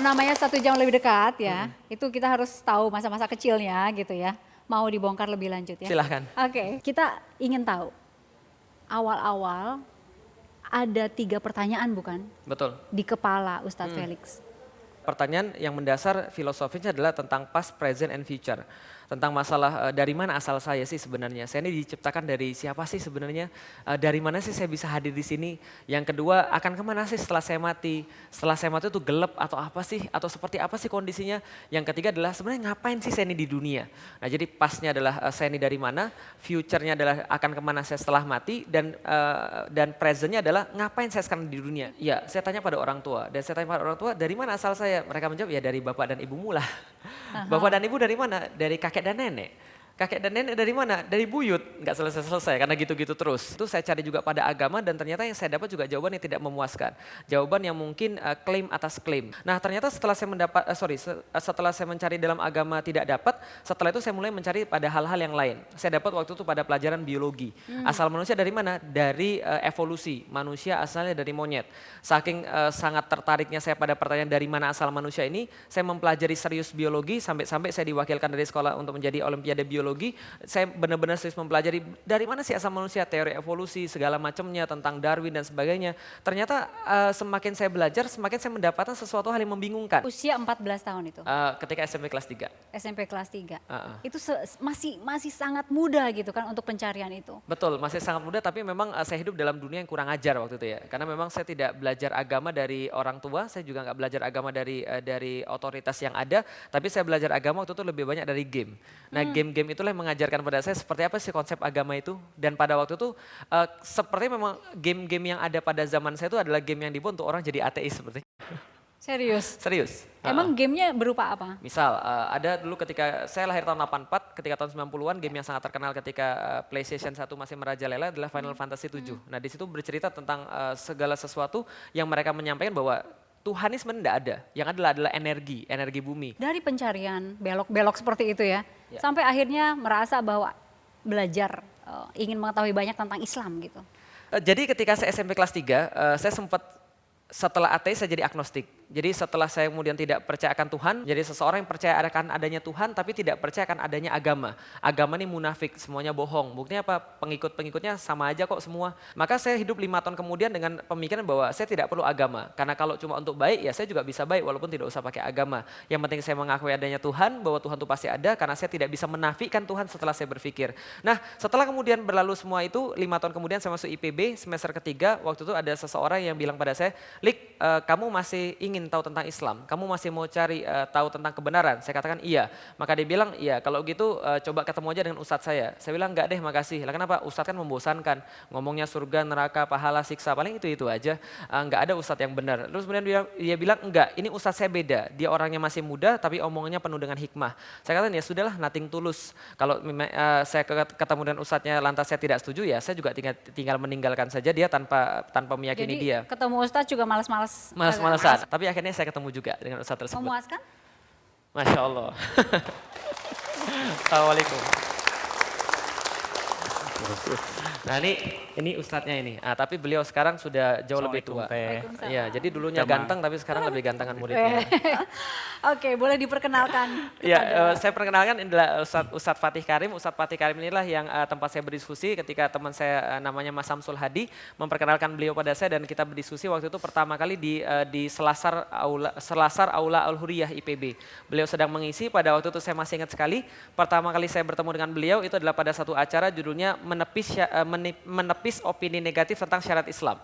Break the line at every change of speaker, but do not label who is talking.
namanya 1 jam lebih dekat ya, itu kita harus tahu masa-masa kecilnya gitu ya. Mau dibongkar lebih lanjut ya.
Silahkan.
Oke, kita ingin tahu awal-awal ada 3 pertanyaan bukan
Betul.
di kepala Ustadz Felix?
Pertanyaan yang mendasar filosofisnya adalah tentang past, present, and future. Tentang masalah dari mana asal saya sih sebenarnya. Saya ini diciptakan dari siapa sih sebenarnya. Dari mana sih saya bisa hadir di sini. Yang kedua, akan kemana sih setelah saya mati. Setelah saya mati itu gelap atau apa sih. Atau seperti apa sih kondisinya. Yang ketiga adalah sebenarnya ngapain sih saya ini di dunia. Nah jadi pastnya adalah saya ini dari mana. Future-nya adalah akan kemana saya setelah mati. Dan present-nya adalah ngapain saya sekarang di dunia. Ya saya tanya pada orang tua. Dan saya tanya pada orang tua dari mana asal saya. Mereka menjawab ya dari bapak dan ibumu lah. Bapak dan ibu dari mana? Dari kakek dan nenek. Kakek dan nenek dari mana? Dari buyut. Nggak selesai-selesai karena gitu-gitu terus. Itu saya cari juga pada agama dan ternyata yang saya dapat juga jawaban yang tidak memuaskan. Jawaban yang mungkin klaim atas klaim. Nah ternyata setelah saya setelah saya mencari dalam agama tidak dapat, setelah itu saya mulai mencari pada hal-hal yang lain. Saya dapat waktu itu pada pelajaran biologi. Asal manusia dari mana? Dari evolusi. Manusia asalnya dari monyet. Saking sangat tertariknya saya pada pertanyaan dari mana asal manusia ini, saya mempelajari serius biologi sampai-sampai saya diwakilkan dari sekolah untuk menjadi olimpiade biologi. Saya benar-benar serius mempelajari dari mana sih asal manusia, teori evolusi, segala macamnya tentang Darwin dan sebagainya. Ternyata semakin saya belajar, semakin saya mendapatkan sesuatu hal yang membingungkan.
Usia 14 tahun itu?
Ketika SMP kelas 3.
SMP kelas 3. Itu masih sangat muda gitu kan untuk pencarian itu?
Betul, masih sangat muda tapi memang saya hidup dalam dunia yang kurang ajar waktu itu ya. Karena memang saya tidak belajar agama dari orang tua, saya juga nggak belajar agama dari otoritas yang ada, tapi saya belajar agama waktu itu lebih banyak dari game. Nah game-game itulah yang mengajarkan pada saya seperti apa sih konsep agama itu. Dan pada waktu itu seperti memang game-game yang ada pada zaman saya itu adalah game yang dibuat untuk orang jadi ateis seperti.
Serius?
Serius.
Emang gamenya berupa apa?
Misal ada dulu ketika saya lahir tahun 84, ketika tahun 90-an game yang sangat terkenal ketika PlayStation 1 masih merajalela adalah Final Fantasy 7. Nah di situ bercerita tentang segala sesuatu yang mereka menyampaikan bahwa Tuhan ini sebenarnya tidak ada, yang adalah energi bumi.
Dari pencarian belok-belok seperti itu ya, sampai akhirnya merasa bahwa belajar, ingin mengetahui banyak tentang Islam gitu.
Jadi ketika saya SMP kelas 3, saya sempat setelah ateis saya jadi agnostik. Jadi setelah saya kemudian tidak percaya akan Tuhan, jadi seseorang yang percaya akan adanya Tuhan tapi tidak percaya akan adanya agama. Agama ini munafik, semuanya bohong. Buktinya apa? Pengikut-pengikutnya sama aja kok semua. Maka saya hidup 5 tahun kemudian dengan pemikiran bahwa saya tidak perlu agama. Karena kalau cuma untuk baik ya saya juga bisa baik walaupun tidak usah pakai agama. Yang penting saya mengakui adanya Tuhan, bahwa Tuhan itu pasti ada karena saya tidak bisa menafikan Tuhan setelah saya berpikir. Nah setelah kemudian berlalu semua itu, 5 tahun kemudian saya masuk IPB semester ketiga, waktu itu ada seseorang yang bilang pada saya, Lik, kamu masih ingin tahu tentang Islam, kamu masih mau cari tahu tentang kebenaran? Saya katakan iya. Maka dia bilang, iya kalau gitu coba ketemu aja dengan ustadz saya. Saya bilang enggak deh makasih. Lah kenapa? Ustadz kan membosankan, ngomongnya surga, neraka, pahala, siksa, paling itu aja. Enggak ada ustadz yang benar. Terus kemudian dia bilang enggak, ini ustadz saya beda. Dia orangnya masih muda tapi omongannya penuh dengan hikmah. Saya katakan ya sudahlah, nothing tulus. Kalau saya ketemu dengan ustadznya lantas saya tidak setuju ya saya juga tinggal meninggalkan saja dia tanpa meyakini
Jadi,
dia.
ketemu ustadz juga
Males-malesan. Tapi akhirnya saya ketemu juga dengan ustadz tersebut.
Memuaskan?
Masya Allah. Assalamualaikum. Nah ini ustadznya ini. Tapi beliau sekarang sudah jauh lebih tua. Iya, jadi dulunya ganteng tapi sekarang lebih gantengan muridnya.
Oke, boleh diperkenalkan.
Ya, saya perkenalkan inilah Ustadz Fatih Karim. Ustadz Fatih Karim inilah yang tempat saya berdiskusi ketika teman saya namanya Mas Samsul Hadi memperkenalkan beliau pada saya dan kita berdiskusi waktu itu pertama kali di Selasar Aula Al-Huriyah IPB. Beliau sedang mengisi, pada waktu itu saya masih ingat sekali. Pertama kali saya bertemu dengan beliau itu adalah pada satu acara judulnya menepis opini negatif tentang syariat Islam.